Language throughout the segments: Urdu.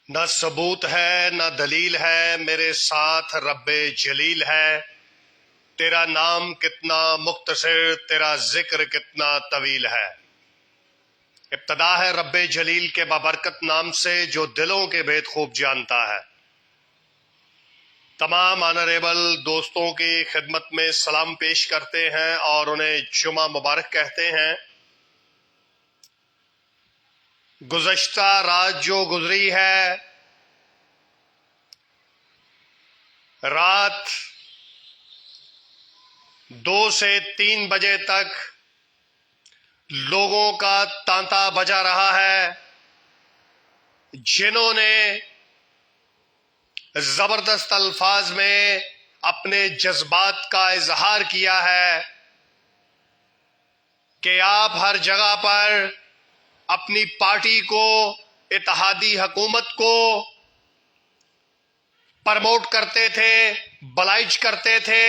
نہ ثبوت ہے نہ دلیل ہے، میرے ساتھ رب جلیل ہے۔ تیرا نام کتنا مختصر، تیرا ذکر کتنا طویل ہے۔ ابتدا ہے رب جلیل کے بابرکت نام سے، جو دلوں کے بھید خوب جانتا ہے۔ تمام آنریبل دوستوں کی خدمت میں سلام پیش کرتے ہیں اور انہیں جمعہ مبارک کہتے ہیں۔ گزشتہ رات جو گزری ہے، رات 2 سے 3 بجے تک لوگوں کا تانتا بجا رہا ہے، جنہوں نے زبردست الفاظ میں اپنے جذبات کا اظہار کیا ہے کہ آپ ہر جگہ پر اپنی پارٹی کو، اتحادی حکومت کو پرموٹ کرتے تھے، بلائج کرتے تھے۔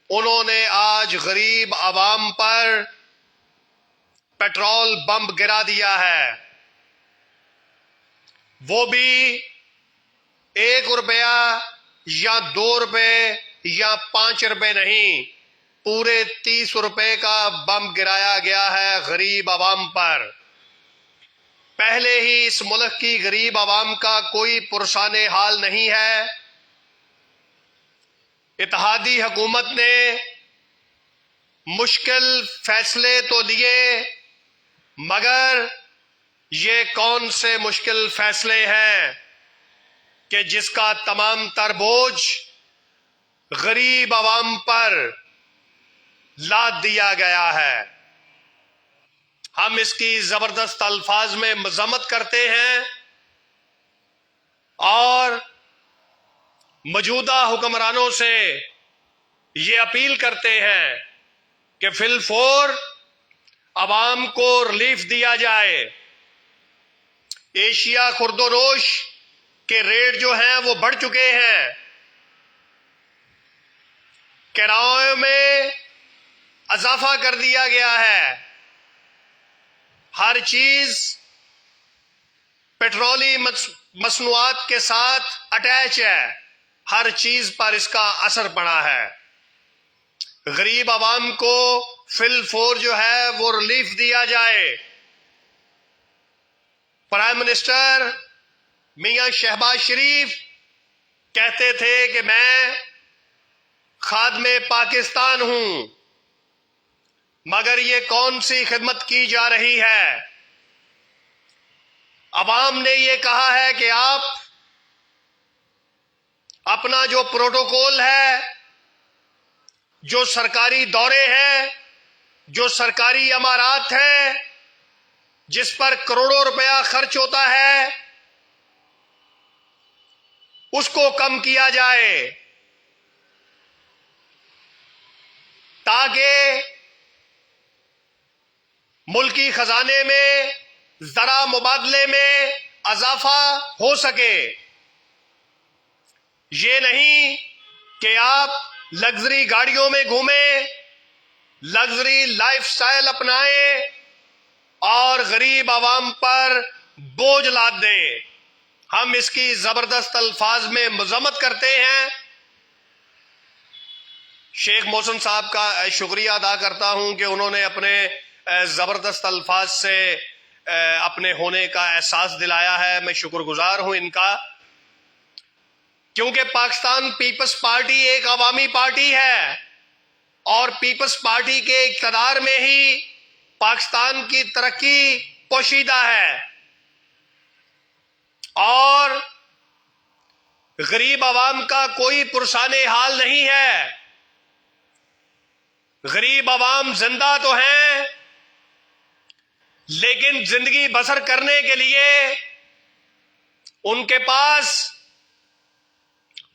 انہوں نے آج غریب عوام پر پیٹرول بم گرا دیا ہے، وہ بھی 1 روپیہ یا 2 روپے یا 5 روپے نہیں، پورے 30 روپے کا بم گرایا گیا ہے غریب عوام پر۔ پہلے ہی اس ملک کی غریب عوام کا کوئی پرسان حال نہیں ہے۔ اتحادی حکومت نے مشکل فیصلے تو لیے، مگر یہ کون سے مشکل فیصلے ہیں کہ جس کا تمام تر بوجھ غریب عوام پر لاد دیا گیا ہے۔ ہم اس کی زبردست الفاظ میں مذمت کرتے ہیں اور موجودہ حکمرانوں سے یہ اپیل کرتے ہیں کہ فی الفور عوام کو ریلیف دیا جائے۔ ایشیا خوردونوش کے ریٹ جو ہیں وہ بڑھ چکے ہیں، کرایوں میں اضافہ کر دیا گیا ہے، ہر چیز پیٹرولی مصنوعات کے ساتھ اٹیچ ہے، ہر چیز پر اس کا اثر پڑا ہے۔ غریب عوام کو فی الفور جو ہے وہ ریلیف دیا جائے۔ پرائم منسٹر میاں شہباز شریف کہتے تھے کہ میں خادم پاکستان ہوں، مگر یہ کون سی خدمت کی جا رہی ہے؟ عوام نے یہ کہا ہے کہ آپ اپنا جو پروٹوکول ہے، جو سرکاری دورے ہیں، جو سرکاری امارات ہیں، جس پر کروڑوں روپیہ خرچ ہوتا ہے، اس کو کم کیا جائے تاکہ ملکی خزانے میں زرع مبادلے میں اضافہ ہو سکے۔ یہ نہیں کہ آپ لگژری گاڑیوں میں گھومیں، لگژری لائف سٹائل اپنائیں اور غریب عوام پر بوجھ لاد دیں۔ ہم اس کی زبردست الفاظ میں مذمت کرتے ہیں۔ شیخ محسن صاحب کا شکریہ ادا کرتا ہوں کہ انہوں نے اپنے زبردست الفاظ سے اپنے ہونے کا احساس دلایا ہے۔ میں شکر گزار ہوں ان کا، کیونکہ پاکستان پیپلز پارٹی ایک عوامی پارٹی ہے اور پیپلز پارٹی کے اقتدار میں ہی پاکستان کی ترقی پوشیدہ ہے، اور غریب عوام کا کوئی پرسان حال نہیں ہے۔ غریب عوام زندہ تو ہیں، لیکن زندگی بسر کرنے کے لیے ان کے پاس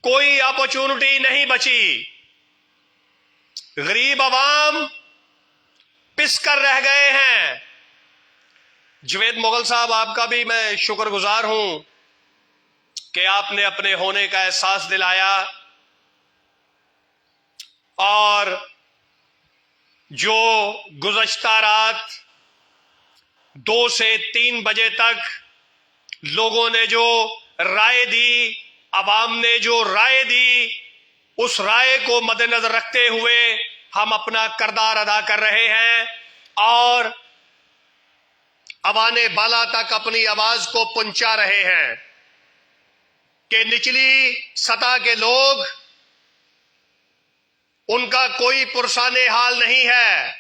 کوئی اپرچونٹی نہیں بچی۔ غریب عوام پس کر رہ گئے ہیں۔ جوید مغل صاحب، آپ کا بھی میں شکر گزار ہوں کہ آپ نے اپنے ہونے کا احساس دلایا، اور جو گزشتہ رات 2 سے 3 بجے تک لوگوں نے جو رائے دی، عوام نے جو رائے دی اس رائے کو مد نظر رکھتے ہوئے ہم اپنا کردار ادا کر رہے ہیں اور عوام بالا تک اپنی آواز کو پہنچا رہے ہیں کہ نچلی سطح کے لوگ، ان کا کوئی پرسان حال نہیں ہے۔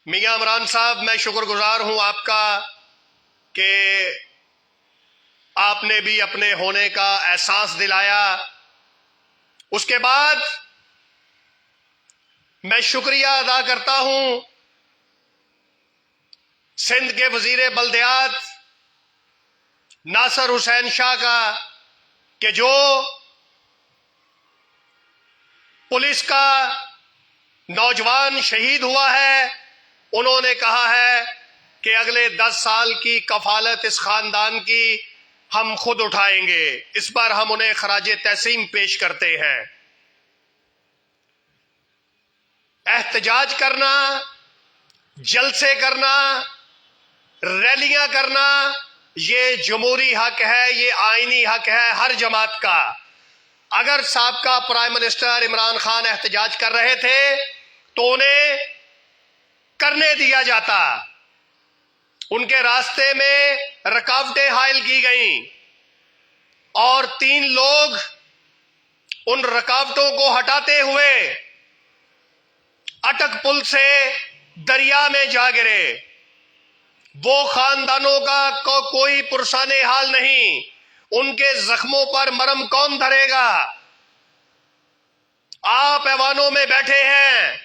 میاں عمران صاحب، میں شکر گزار ہوں آپ کا کہ آپ نے بھی اپنے ہونے کا احساس دلایا۔ اس کے بعد میں شکریہ ادا کرتا ہوں سندھ کے وزیر بلدیات ناصر حسین شاہ کا کہ جو پولیس کا نوجوان شہید ہوا ہے، انہوں نے کہا ہے کہ اگلے 10 سال کی کفالت اس خاندان کی ہم خود اٹھائیں گے۔ اس پر ہم انہیں خراج تحسین پیش کرتے ہیں۔ احتجاج کرنا، جلسے کرنا، ریلیاں کرنا، یہ جمہوری حق ہے، یہ آئینی حق ہے ہر جماعت کا۔ اگر سابقہ پرائم منسٹر عمران خان احتجاج کر رہے تھے تو انہیں کرنے دیا جاتا، ان کے راستے میں رکاوٹیں حائل کی گئیں اور 3 لوگ ان رکاوٹوں کو ہٹاتے ہوئے اٹک پل سے دریا میں جا گرے۔ وہ خاندانوں کا کوئی پرسان حال نہیں، ان کے زخموں پر مرہم کون دھرے گا؟ آپ ایوانوں میں بیٹھے ہیں،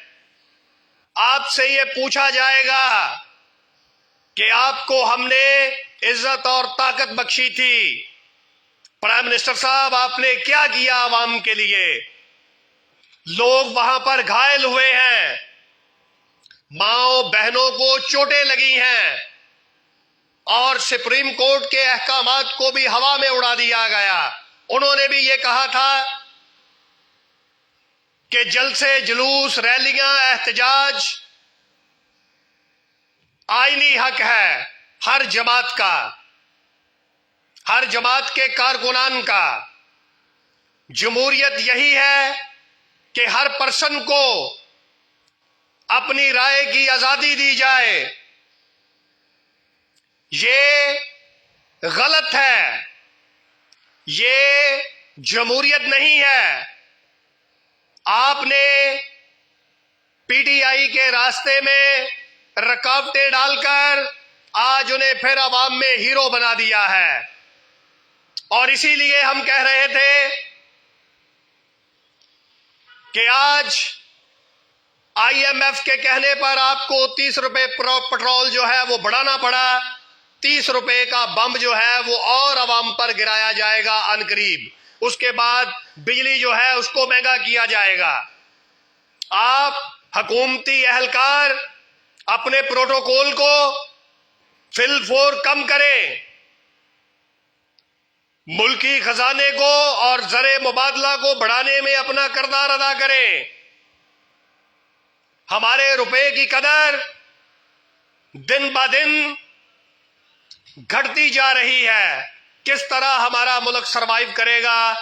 آپ سے یہ پوچھا جائے گا کہ آپ کو ہم نے عزت اور طاقت بخشی تھی، پرائم منسٹر صاحب آپ نے کیا کیا عوام کے لیے؟ لوگ وہاں پر گھائل ہوئے ہیں، ماؤں بہنوں کو چوٹیں لگی ہیں اور سپریم کورٹ کے احکامات کو بھی ہوا میں اڑا دیا گیا۔ انہوں نے بھی یہ کہا تھا کہ جلسے، جلوس، ریلیاں، احتجاج آئینی حق ہے ہر جماعت کا، ہر جماعت کے کارکنان کا۔ جمہوریت یہی ہے کہ ہر پرسن کو اپنی رائے کی آزادی دی جائے۔ یہ غلط ہے، یہ جمہوریت نہیں ہے۔ آپ نے پی ٹی آئی کے راستے میں رکاوٹیں ڈال کر آج انہیں پھر عوام میں ہیرو بنا دیا ہے، اور اسی لیے ہم کہہ رہے تھے کہ آج آئی ایم ایف کے کہنے پر آپ کو 30 روپے پٹرول جو ہے وہ بڑھانا پڑا، 30 روپے کا بم جو ہے وہ اور عوام پر گرایا جائے گا عن قریب۔ اس کے بعد بجلی جو ہے اس کو مہنگا کیا جائے گا۔ آپ حکومتی اہلکار اپنے پروٹوکول کو فی الفور کم کریں، ملکی خزانے کو اور زر مبادلہ کو بڑھانے میں اپنا کردار ادا کریں۔ ہمارے روپے کی قدر دن بہ دن گھٹتی جا رہی ہے۔ کس طرح ہمارا ملک سروائیو کرے گا؟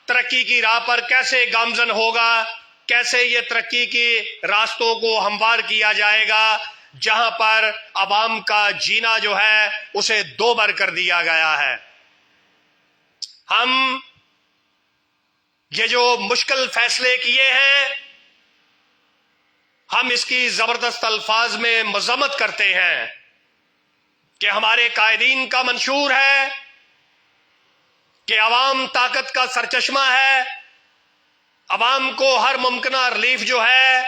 ترقی کی راہ پر کیسے گامزن ہوگا؟ کیسے یہ ترقی کی راستوں کو ہموار کیا جائے گا جہاں پر عوام کا جینا جو ہے اسے 2 بر کر دیا گیا ہے؟ ہم یہ جو مشکل فیصلے کیے ہیں، ہم اس کی زبردست الفاظ میں مذمت کرتے ہیں کہ ہمارے قائدین کا منشور ہے کہ عوام طاقت کا سرچشمہ ہے، عوام کو ہر ممکنہ ریلیف جو ہے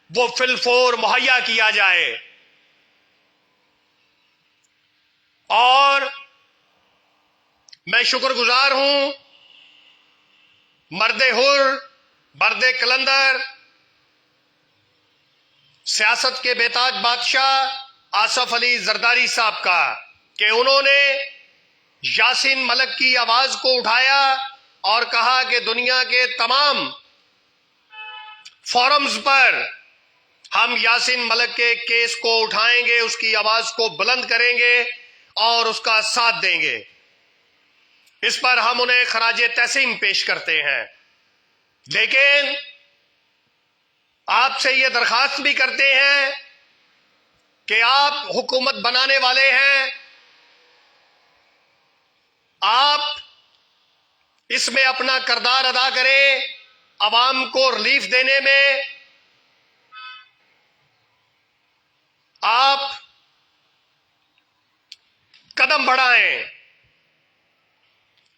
وہ فی الفور مہیا کیا جائے۔ اور میں شکر گزار ہوں مرد حر، مرد کلندر، سیاست کے بیتاج بادشاہ آصف علی زرداری صاحب کا کہ انہوں نے یاسین ملک کی آواز کو اٹھایا اور کہا کہ دنیا کے تمام فورمز پر ہم یاسین ملک کے کیس کو اٹھائیں گے، اس کی آواز کو بلند کریں گے اور اس کا ساتھ دیں گے. اس پر ہم انہیں خراج تحسین پیش کرتے ہیں. لیکن آپ سے یہ درخواست بھی کرتے ہیں کہ آپ حکومت بنانے والے ہیں، آپ اس میں اپنا کردار ادا کریں، عوام کو ریلیف دینے میں آپ قدم بڑھائیں.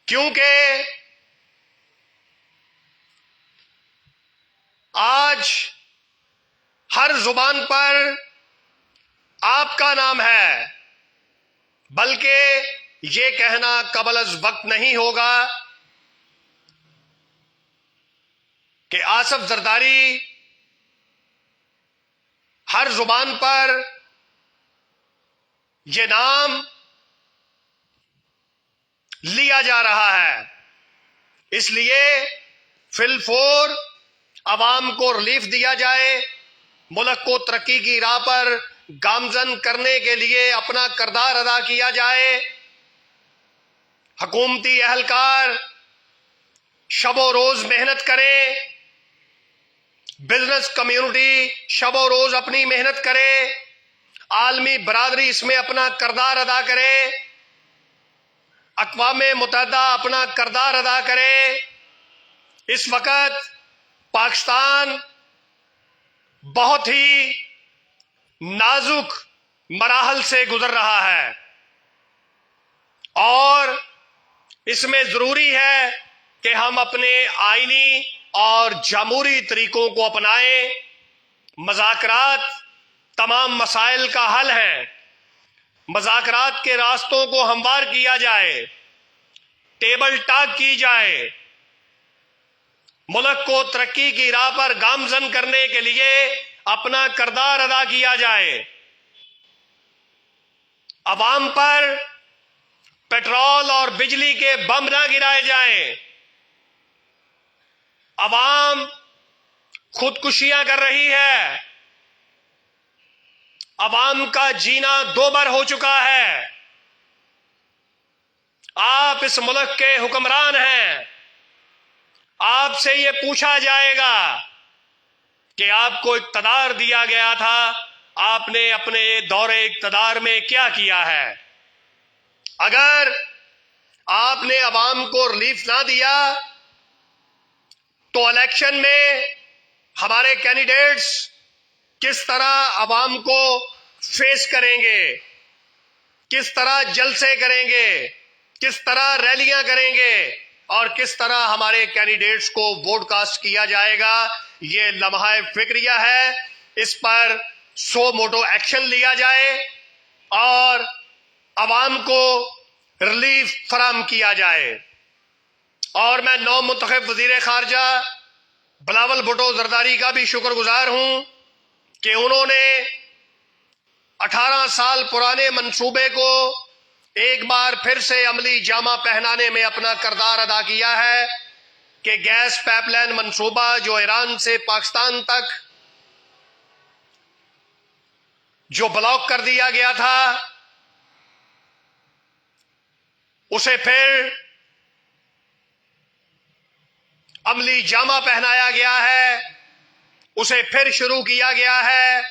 کیونکہ آج ہر زبان پر آپ کا نام ہے، بلکہ یہ کہنا قبل از وقت نہیں ہوگا کہ آصف زرداری ہر زبان پر یہ نام لیا جا رہا ہے. اس لیے فی الفور عوام کو ریلیف دیا جائے، ملک کو ترقی کی راہ پر گامزن کرنے کے لیے اپنا کردار ادا کیا جائے. حکومتی اہلکار شب و روز محنت کرے، بزنس کمیونٹی شب و روز اپنی محنت کرے، عالمی برادری اس میں اپنا کردار ادا کرے، اقوام متحدہ اپنا کردار ادا کرے. اس وقت پاکستان بہت ہی نازک مراحل سے گزر رہا ہے، اور اس میں ضروری ہے کہ ہم اپنے آئینی اور جمہوری طریقوں کو اپنائیں. مذاکرات تمام مسائل کا حل ہے. مذاکرات کے راستوں کو ہموار کیا جائے، ٹیبل ٹاک کی جائے، ملک کو ترقی کی راہ پر گامزن کرنے کے لیے اپنا کردار ادا کیا جائے. عوام پر پیٹرول اور بجلی کے بم نہ گرائے جائیں. عوام خودکشیاں کر رہی ہے، عوام کا جینا دوبر ہو چکا ہے. آپ اس ملک کے حکمران ہیں، آپ سے یہ پوچھا جائے گا کہ آپ کو اقتدار دیا گیا تھا، آپ نے اپنے دور اقتدار میں کیا کیا ہے. اگر آپ نے عوام کو ریلیف نہ دیا تو الیکشن میں ہمارے کینڈیڈیٹس کس طرح عوام کو فیس کریں گے، کس طرح جلسے کریں گے، کس طرح ریلیاں کریں گے، اور کس طرح ہمارے کینڈیڈیٹس کو ووٹ کاسٹ کیا جائے گا. یہ لمحہ فکریہ ہے. اس پر سو موٹو ایکشن لیا جائے اور عوام کو ریلیف فراہم کیا جائے. اور میں نو منتخب وزیر خارجہ بلاول بھٹو زرداری کا بھی شکر گزار ہوں کہ انہوں نے 18 سال پرانے منصوبے کو ایک بار پھر سے عملی جامہ پہنانے میں اپنا کردار ادا کیا ہے کہ گیس پائپ لائن منصوبہ جو ایران سے پاکستان تک جو بلاک کر دیا گیا تھا، اسے پھر عملی جامہ پہنایا گیا ہے، اسے پھر شروع کیا گیا ہے.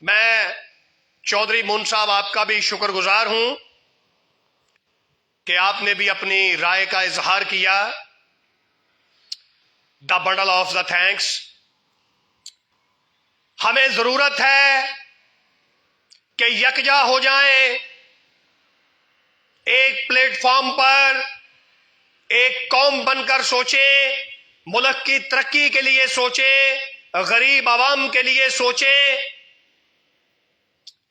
میں چودھری مون صاحب آپ کا بھی شکر گزار ہوں کہ آپ نے بھی اپنی رائے کا اظہار کیا. دا بنڈل آف دا تھینکس. ہمیں ضرورت ہے کہ یکجا ہو جائیں، ایک پلیٹ فارم پر ایک قوم بن کر سوچیں، ملک کی ترقی کے لیے سوچیں، غریب عوام کے لیے سوچیں.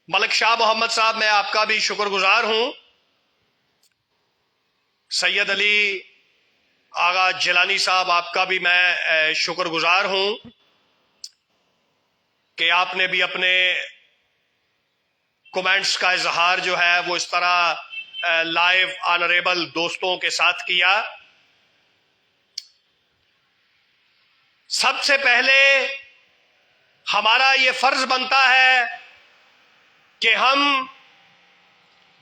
ملک شاہ محمد صاحب میں آپ کا بھی شکر گزار ہوں. سید علی آغا جیلانی صاحب آپ کا بھی میں شکر گزار ہوں کہ آپ نے بھی اپنے کومنٹس کا اظہار جو ہے وہ اس طرح لائیو آنریبل دوستوں کے ساتھ کیا. سب سے پہلے ہمارا یہ فرض بنتا ہے کہ ہم